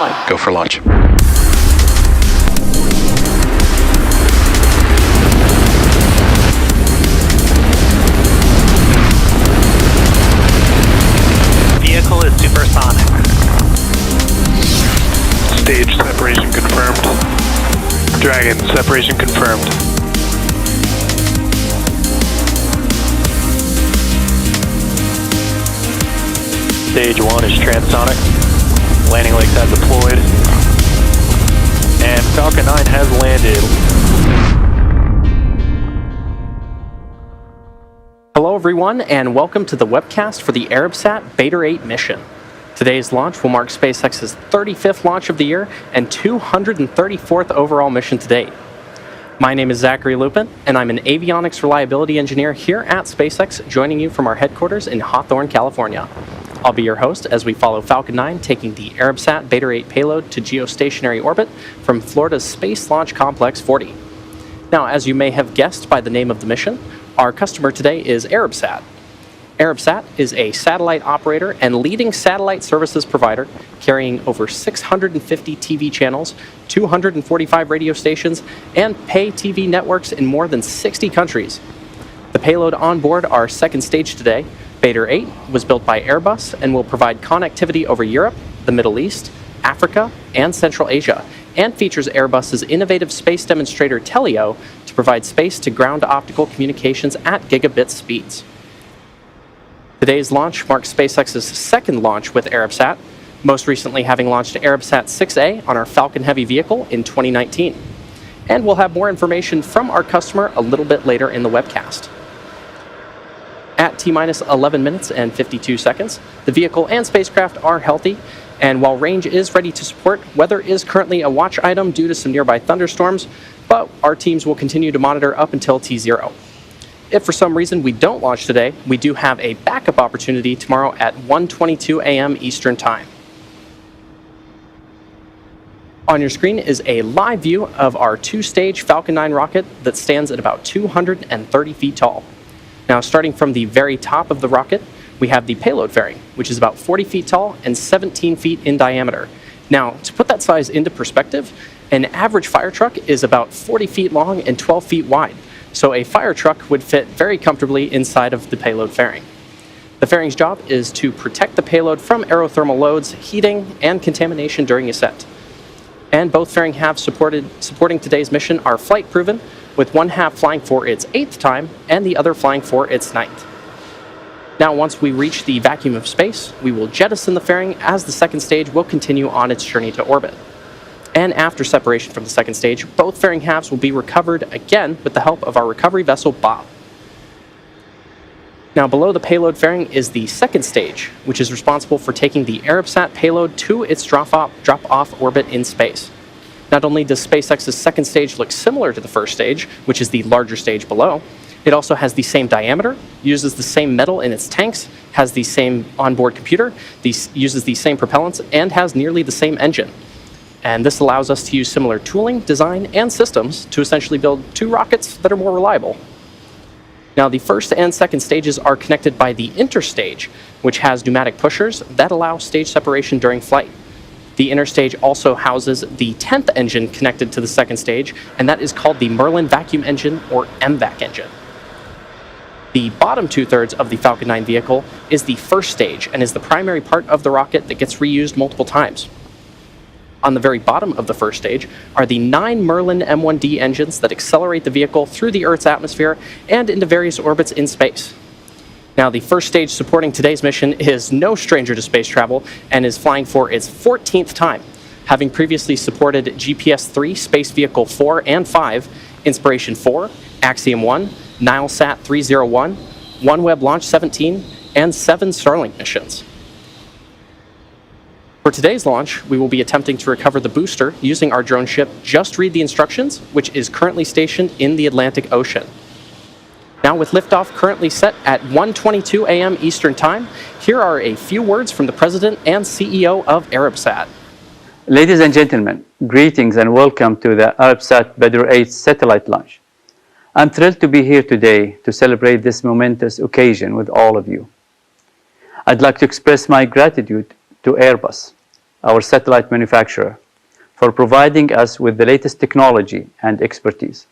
Go for launch. Vehicle is supersonic. Stage separation confirmed. Dragon, separation confirmed. Stage 1 is transonic. Landing legs have deployed. And Falcon 9 has landed. Hello everyone, and welcome to the webcast for the Arabsat Beta 8 mission. Today's launch will mark SpaceX's 35th launch of the year and 234th overall mission to date. My name is Zachary Lupin, and I'm an avionics reliability engineer here at SpaceX, joining you from our headquarters in Hawthorne, California. I'll be your host as we follow Falcon 9 taking the Arabsat Beta 8 payload to geostationary orbit from Florida's Space Launch Complex 40. Now, as you may have guessed by the name of the mission, our customer today is Arabsat. Arabsat is a satellite operator and leading satellite services provider carrying over 650 TV channels, 245 radio stations, and pay TV networks in more than 60 countries. The payload on board our second stage today, Beta 8, was built by Airbus and will provide connectivity over Europe, the Middle East, Africa, and Central Asia, and features Airbus's innovative space demonstrator Teleo to provide space-to-ground optical communications at gigabit speeds. Today's launch marks SpaceX's second launch with Arabsat, most recently having launched Arabsat 6A on our Falcon Heavy vehicle in 2019. And we'll have more information from our customer a little bit later in the webcast. At T-minus 11 minutes and 52 seconds, the vehicle and spacecraft are healthy, and while range is ready to support, weather is currently a watch item due to some nearby thunderstorms, but our teams will continue to monitor up until T0. If for some reason we don't launch today, we do have a backup opportunity tomorrow at 1:22 a.m. Eastern Time. On your screen is a live view of our two-stage Falcon 9 rocket that stands at about 230 feet tall. Now, starting from the very top of the rocket, we have the payload fairing, which is about 40 feet tall and 17 feet in diameter. Now, to put that size into perspective, an average fire truck is about 40 feet long and 12 feet wide, so a fire truck would fit very comfortably inside of the payload fairing. The fairing's job is to protect the payload from aerothermal loads, heating, and contamination during ascent. And both fairing halves supporting today's mission are flight-proven, with one half flying for its 8th time and the other flying for its 9th. Now, once we reach the vacuum of space, we will jettison the fairing as the second stage will continue on its journey to orbit. And after separation from the second stage, both fairing halves will be recovered again with the help of our recovery vessel, Bob. Now, below the payload fairing is the second stage, which is responsible for taking the Arabsat payload to its drop-off orbit in space. Not only does SpaceX's second stage look similar to the first stage, which is the larger stage below, it also has the same diameter, uses the same metal in its tanks, has the same onboard computer, uses the same propellants, and has nearly the same engine. And this allows us to use similar tooling, design, and systems to essentially build two rockets that are more reliable. Now, the first and second stages are connected by the interstage, which has pneumatic pushers that allow stage separation during flight. The interstage also houses the 10th engine connected to the second stage, and that is called the Merlin Vacuum Engine, or MVAC engine. The bottom two-thirds of the Falcon 9 vehicle is the first stage and is the primary part of the rocket that gets reused multiple times. On the very bottom of the first stage are the 9 Merlin M1D engines that accelerate the vehicle through the Earth's atmosphere and into various orbits in space. Now, the first stage supporting today's mission is no stranger to space travel and is flying for its 14th time, having previously supported GPS-3, Space Vehicle 4 and 5, Inspiration 4, Axiom 1, Nilesat 301, OneWeb Launch 17, and 7 Starlink missions. For today's launch, we will be attempting to recover the booster using our drone ship Just Read the Instructions, which is currently stationed in the Atlantic Ocean. Now, with liftoff currently set at 1:22 a.m. Eastern Time, here are a few words from the President and CEO of Arabsat. Ladies and gentlemen, greetings and welcome to the Arabsat Beta 8 satellite launch. I'm thrilled to be here today to celebrate this momentous occasion with all of you. I'd like to express my gratitude to Airbus our satellite manufacturer, for providing us with the latest technology and expertise,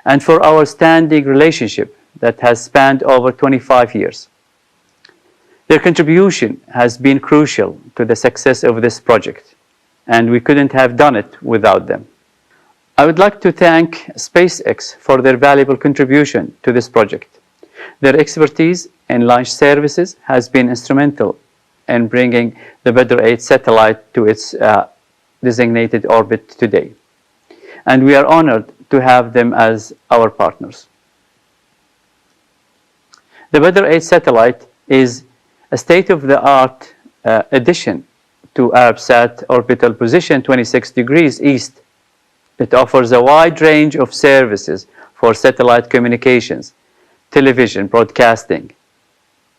and for our standing relationship that has spanned over 25 years. Their contribution has been crucial to the success of this project, and we couldn't have done it without them. I would like to thank SpaceX for their valuable contribution to this project. Their expertise in launch services has been instrumental in bringing the Badr 8 satellite to its designated orbit today. And we are honored to have them as our partners. The Badr 8 satellite is a state-of-the-art addition to Arabsat orbital position 26 degrees east. It offers a wide range of services for satellite communications, television broadcasting,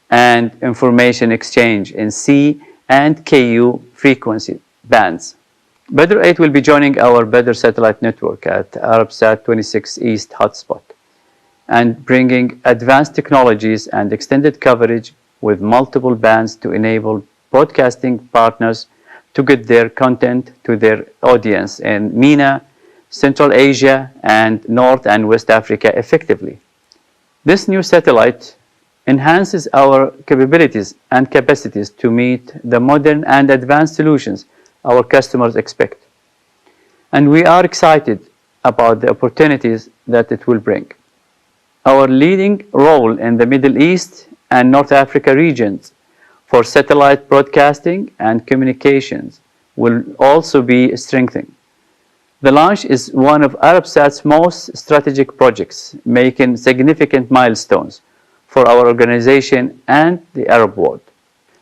and information exchange in C and Ku frequency bands. Badr 8 will be joining our Badr satellite network at Arabsat 26 East hotspot and bringing advanced technologies and extended coverage with multiple bands to enable broadcasting partners to get their content to their audience in MENA, Central Asia, and North and West Africa effectively. This new satellite enhances our capabilities and capacities to meet the modern and advanced solutions our customers expect. And we are excited about the opportunities that it will bring. Our leading role in the Middle East and North Africa regions for satellite broadcasting and communications will also be strengthened. The launch is one of Arabsat's most strategic projects, making significant milestones for our organization and the Arab world.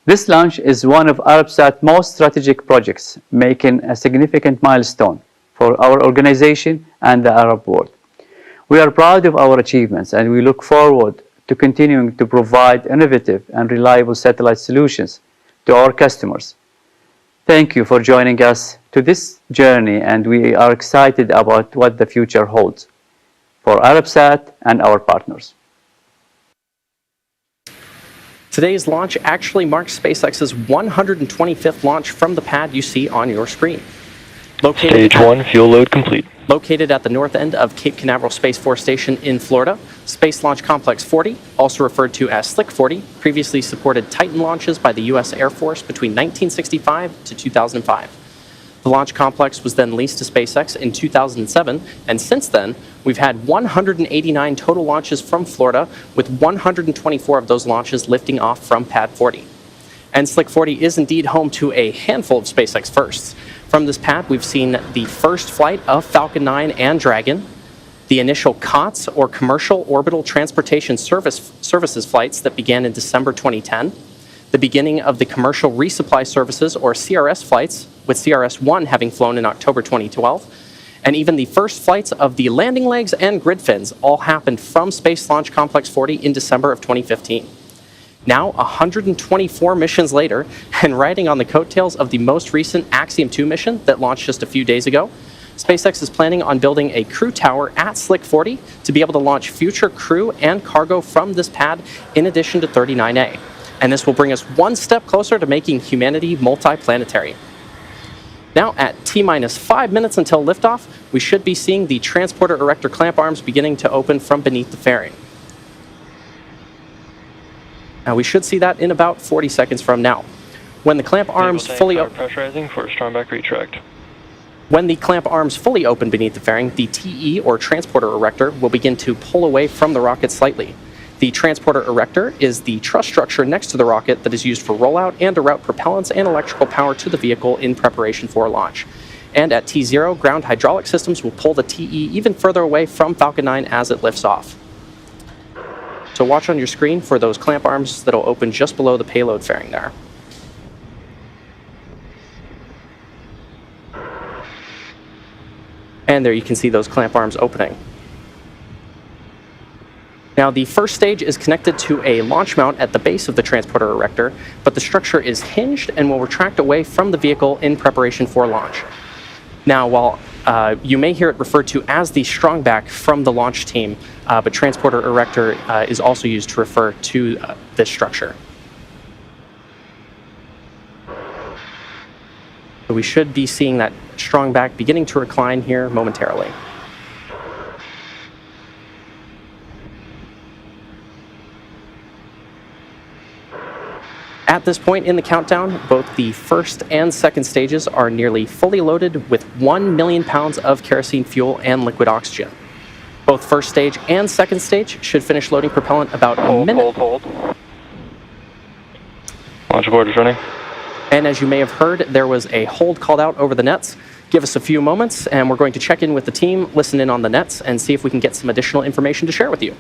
This launch is one of Arabsat's most strategic projects, making a significant milestone for our organization and the Arab world. We are proud of our achievements, and we look forward to continuing to provide innovative and reliable satellite solutions to our customers. Thank you for joining us to this journey, and we are excited about what the future holds for Arabsat and our partners. Today's launch actually marks SpaceX's 125th launch from the pad you see on your screen. Stage 1, fuel load complete. Located at the north end of Cape Canaveral Space Force Station in Florida, Space Launch Complex 40, also referred to as Slick 40, previously supported Titan launches by the U.S. Air Force between 1965 to 2005. The launch complex was then leased to SpaceX in 2007, and since then, we've had 189 total launches from Florida, with 124 of those launches lifting off from Pad 40. And Slick 40 is indeed home to a handful of SpaceX firsts. From this pad, we've seen the first flight of Falcon 9 and Dragon, the initial COTS, or Commercial Orbital Transportation Services flights that began in December 2010, the beginning of the Commercial Resupply Services, or CRS flights, with CRS-1 having flown in October 2012, and even the first flights of the landing legs and grid fins all happened from Space Launch Complex 40 in December of 2015. Now, 124 missions later, and riding on the coattails of the most recent Axiom 2 mission that launched just a few days ago, SpaceX is planning on building a crew tower at Slick 40 to be able to launch future crew and cargo from this pad in addition to 39A. And this will bring us one step closer to making humanity multiplanetary. Now, at T-minus 5 minutes until liftoff, we should be seeing the transporter erector clamp arms beginning to open from beneath the fairing. Now, we should see that in about 40 seconds from now. When the clamp arms fully open, pressurizing for strongback retract. When the clamp arms fully open beneath the fairing, the TE, or transporter erector, will begin to pull away from the rocket slightly. The transporter erector is the truss structure next to the rocket that is used for rollout and to route propellants and electrical power to the vehicle in preparation for launch. And at T0, ground hydraulic systems will pull the TE even further away from Falcon 9 as it lifts off. So watch on your screen for those clamp arms that will open just below the payload fairing there. And there you can see those clamp arms opening. Now, the first stage is connected to a launch mount at the base of the transporter erector, but the structure is hinged and will retract away from the vehicle in preparation for launch. Now, while you may hear it referred to as the strongback from the launch team, but transporter erector is also used to refer to this structure. So we should be seeing that strong back beginning to recline here momentarily. At this point in the countdown, both the first and second stages are nearly fully loaded with 1 million pounds of kerosene fuel and liquid oxygen. Both first stage and second stage should finish loading propellant about a minute. Hold. Launch abort is running. And as you may have heard, there was a hold called out over the nets. Give us a few moments, and we're going to check in with the team, listen in on the nets, and see if we can get some additional information to share with you.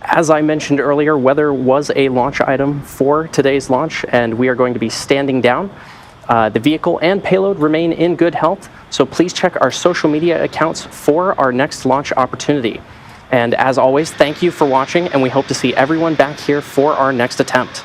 As I mentioned earlier, weather was a launch item for today's launch, and we are going to be standing down. The vehicle and payload remain in good health, so please check our social media accounts for our next launch opportunity. And as always, thank you for watching, and we hope to see everyone back here for our next attempt.